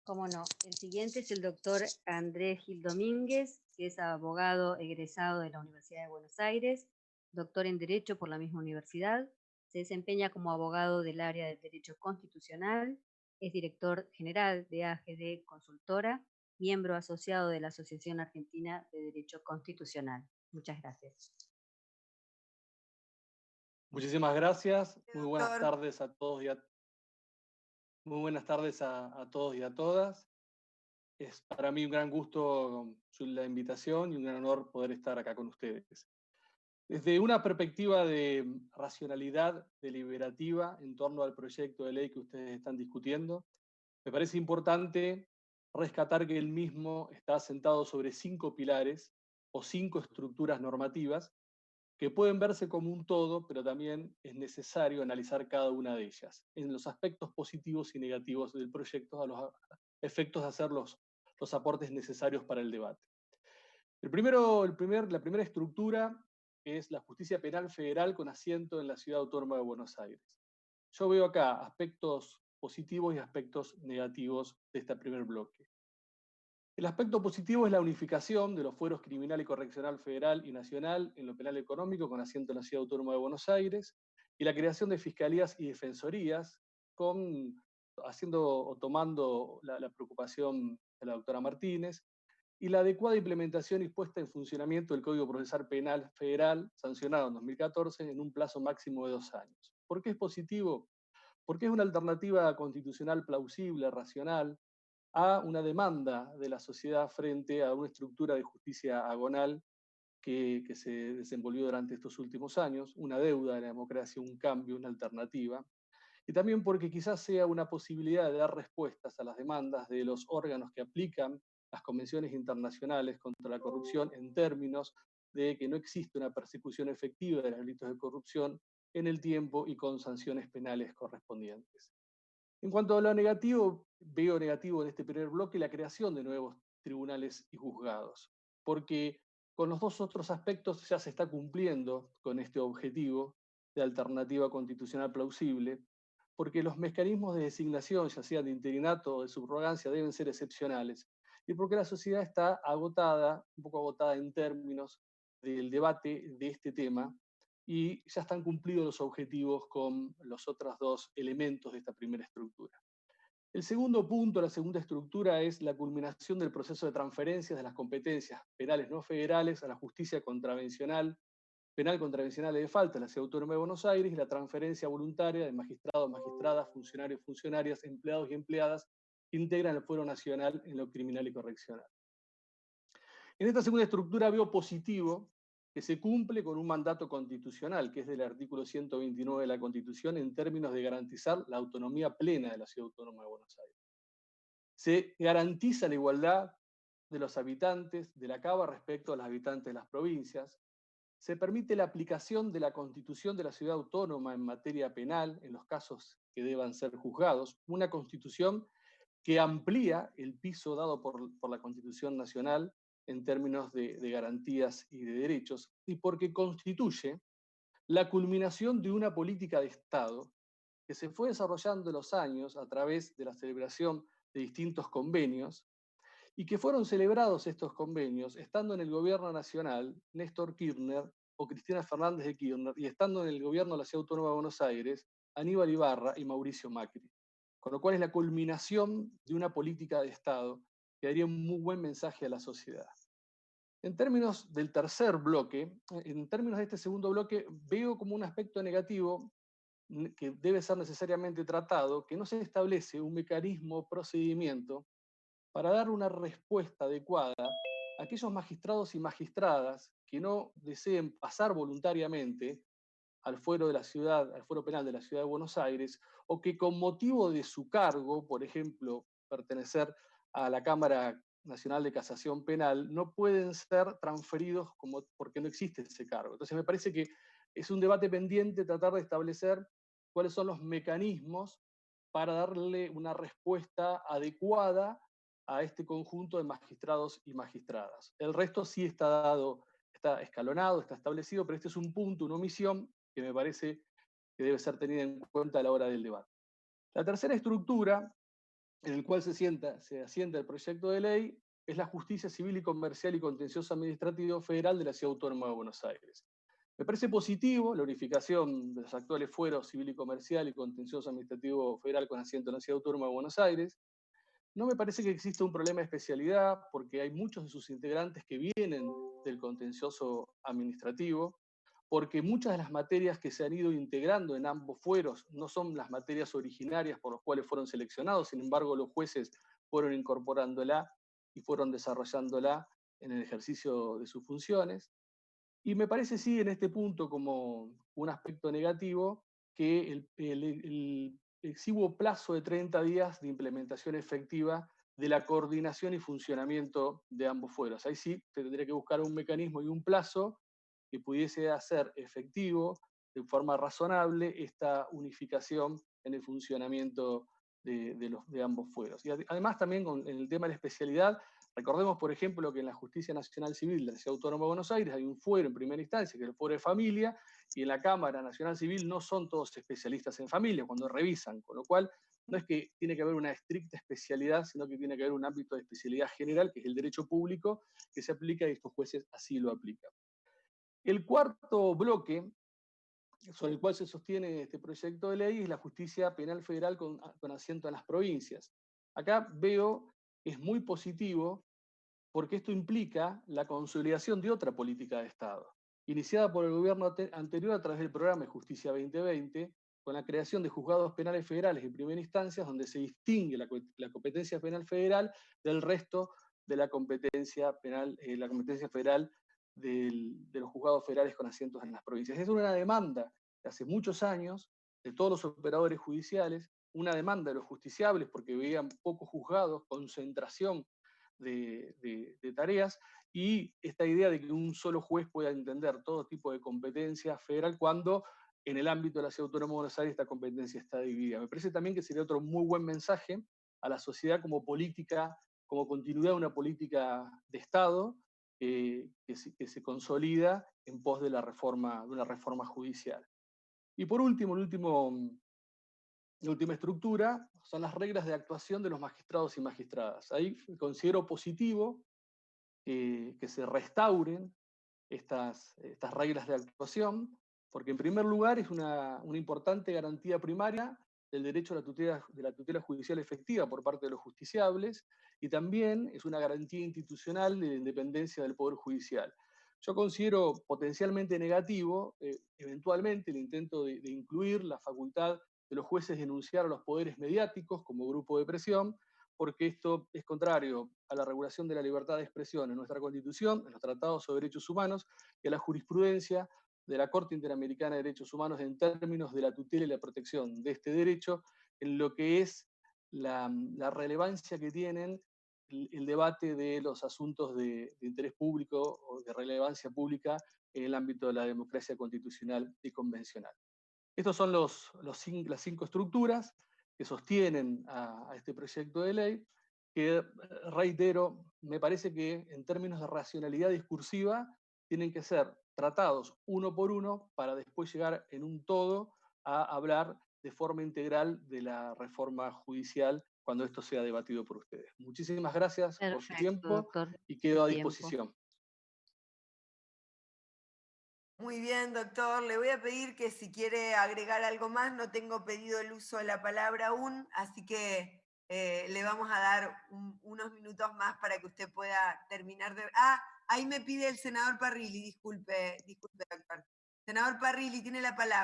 Cómo no. El siguiente es el doctor Andrés Gil Domínguez, que es abogado egresado de la Universidad de Buenos Aires, doctor en Derecho por la misma universidad. Se desempeña como abogado del área del Derecho Constitucional, es director general de AGD Consultora, miembro asociado de la Asociación Argentina de Derecho Constitucional. Muchas gracias. Muchísimas gracias. Muy buenas Doctor. tardes a todos muy buenas tardes a todos y a todas. Es para mí un gran gusto la invitación y un gran honor poder estar acá con ustedes. Desde una perspectiva de racionalidad deliberativa en torno al proyecto de ley que ustedes están discutiendo, me parece importante rescatar que el mismo está asentado sobre 5 pilares o 5 estructuras normativas que pueden verse como un todo, pero también es necesario analizar cada una de ellas, en los aspectos positivos y negativos del proyecto, a los efectos de hacer los aportes necesarios para el debate. La primera estructura es la justicia penal federal con asiento en la Ciudad Autónoma de Buenos Aires. Yo veo acá aspectos positivos y aspectos negativos de este primer bloque. El aspecto positivo es la unificación de los fueros criminal y correccional federal y nacional en lo penal económico con asiento en la Ciudad Autónoma de Buenos Aires y la creación de fiscalías y defensorías tomando la preocupación de la doctora Martínez y la adecuada implementación y puesta en funcionamiento del Código Procesal Penal Federal sancionado en 2014 en un plazo máximo de 2 años. ¿Por qué es positivo? Porque es una alternativa constitucional plausible, racional, a una demanda de la sociedad frente a una estructura de justicia agonal que se desenvolvió durante estos últimos años, una deuda de la democracia, un cambio, una alternativa, y también porque quizás sea una posibilidad de dar respuestas a las demandas de los órganos que aplican las convenciones internacionales contra la corrupción en términos de que no existe una persecución efectiva de los delitos de corrupción en el tiempo y con sanciones penales correspondientes. En cuanto a lo negativo, veo negativo en este primer bloque la creación de nuevos tribunales y juzgados, porque con los dos otros aspectos ya se está cumpliendo con este objetivo de alternativa constitucional plausible, porque los mecanismos de designación, ya sean de interinato o de subrogancia, deben ser excepcionales, y porque la sociedad está agotada, un poco agotada en términos del debate de este tema, y ya están cumplidos los objetivos con los otros dos elementos de esta primera estructura. El segundo punto, la segunda estructura, es la culminación del proceso de transferencias de las competencias penales no federales a la justicia contravencional, penal contravencional de falta en la Ciudad Autónoma de Buenos Aires y la transferencia voluntaria de magistrados, magistradas, funcionarios, funcionarias, empleados y empleadas que integran el Fuero Nacional en lo criminal y correccional. En esta segunda estructura veo positivo que se cumple con un mandato constitucional, que es del artículo 129 de la Constitución, en términos de garantizar la autonomía plena de la Ciudad Autónoma de Buenos Aires. Se garantiza la igualdad de los habitantes de la Cava respecto a los habitantes de las provincias. Se permite la aplicación de la Constitución de la Ciudad Autónoma en materia penal, en los casos que deban ser juzgados. Una Constitución que amplía el piso dado por la Constitución Nacional en términos de garantías y de derechos, y porque constituye la culminación de una política de Estado que se fue desarrollando en los años a través de la celebración de distintos convenios, y que fueron celebrados estos convenios estando en el gobierno nacional Néstor Kirchner o Cristina Fernández de Kirchner, y estando en el gobierno de la Ciudad Autónoma de Buenos Aires Aníbal Ibarra y Mauricio Macri. Con lo cual es la culminación de una política de Estado que daría un muy buen mensaje a la sociedad. En términos del tercer bloque, en términos de este segundo bloque, veo como un aspecto negativo que debe ser necesariamente tratado, que no se establece un mecanismo o procedimiento para dar una respuesta adecuada a aquellos magistrados y magistradas que no deseen pasar voluntariamente al fuero de la ciudad, al fuero penal de la Ciudad de Buenos Aires, o que con motivo de su cargo, por ejemplo, pertenecer a la Cámara Nacional de Casación Penal, no pueden ser transferidos porque no existe ese cargo. Entonces me parece que es un debate pendiente tratar de establecer cuáles son los mecanismos para darle una respuesta adecuada a este conjunto de magistrados y magistradas. El resto sí está dado, está escalonado, está establecido, pero este es un punto, una omisión que me parece que debe ser tenida en cuenta a la hora del debate. La tercera estructura en el cual se asienta el proyecto de ley es la justicia civil y comercial y contencioso administrativo federal de la Ciudad Autónoma de Buenos Aires. Me parece positivo la unificación de los actuales fueros civil y comercial y contencioso administrativo federal con asiento en la Ciudad Autónoma de Buenos Aires. No me parece que exista un problema de especialidad porque hay muchos de sus integrantes que vienen del contencioso administrativo, porque muchas de las materias que se han ido integrando en ambos fueros no son las materias originarias por las cuales fueron seleccionados, sin embargo los jueces fueron incorporándola y fueron desarrollándola en el ejercicio de sus funciones. Y me parece sí en este punto como un aspecto negativo que el exiguo plazo de 30 días de implementación efectiva de la coordinación y funcionamiento de ambos fueros. Ahí sí se tendría que buscar un mecanismo y un plazo que pudiese hacer efectivo de forma razonable esta unificación en el funcionamiento de ambos fueros. Y además también con el tema de la especialidad, recordemos, por ejemplo, que en la Justicia Nacional Civil de la Ciudad Autónoma de Buenos Aires hay un fuero en primera instancia, que es el fuero de familia, y en la Cámara Nacional Civil no son todos especialistas en familia cuando revisan, con lo cual no es que tiene que haber una estricta especialidad, sino que tiene que haber un ámbito de especialidad general, que es el derecho público, que se aplica y estos jueces así lo aplican. El cuarto bloque sobre el cual se sostiene este proyecto de ley es la justicia penal federal con asiento en las provincias. Acá veo que es muy positivo porque esto implica la consolidación de otra política de Estado, iniciada por el gobierno anterior a través del programa de Justicia 2020, con la creación de juzgados penales federales en primera instancia, donde se distingue la competencia penal federal del resto de la competencia penal, la competencia federal de los juzgados federales con asientos en las provincias. Es una demanda de hace muchos años de todos los operadores judiciales, una demanda de los justiciables porque veían pocos juzgados, concentración de tareas, y esta idea de que un solo juez pueda entender todo tipo de competencia federal cuando en el ámbito de la Ciudad Autónoma de Buenos Aires esta competencia está dividida. Me parece también que sería otro muy buen mensaje a la sociedad como política, como continuidad de una política de Estado que se consolida en pos de una reforma judicial. Y por último, la última estructura son las reglas de actuación de los magistrados y magistradas. Ahí considero positivo que se restauren estas reglas de actuación, porque en primer lugar es una importante garantía primaria del derecho a la tutela judicial efectiva por parte de los justiciables, y también es una garantía institucional de la independencia del Poder Judicial. Yo considero potencialmente negativo, eventualmente, el intento de incluir la facultad de los jueces denunciar a los poderes mediáticos como grupo de presión, porque esto es contrario a la regulación de la libertad de expresión en nuestra Constitución, en los tratados sobre derechos humanos y a la jurisprudencia de la Corte Interamericana de Derechos Humanos en términos de la tutela y la protección de este derecho, en lo que es la relevancia que tienen el debate de los asuntos de interés público o de relevancia pública en el ámbito de la democracia constitucional y convencional. Estas son las 5 estructuras que sostienen a este proyecto de ley, que, reitero, me parece que en términos de racionalidad discursiva tienen que ser tratados uno por uno para después llegar en un todo a hablar de forma integral de la reforma judicial cuando esto sea debatido por ustedes. Muchísimas gracias por su Perfecto, tiempo doctor. y quedo a Tiempo. disposición. Muy bien, doctor. Le voy a pedir que si quiere agregar algo más, no tengo pedido el uso de la palabra aún, así que le vamos a dar unos minutos más para que usted pueda terminar de... Ah, ahí me pide el senador Parrilli, disculpe, doctor. Senador Parrilli, tiene la palabra.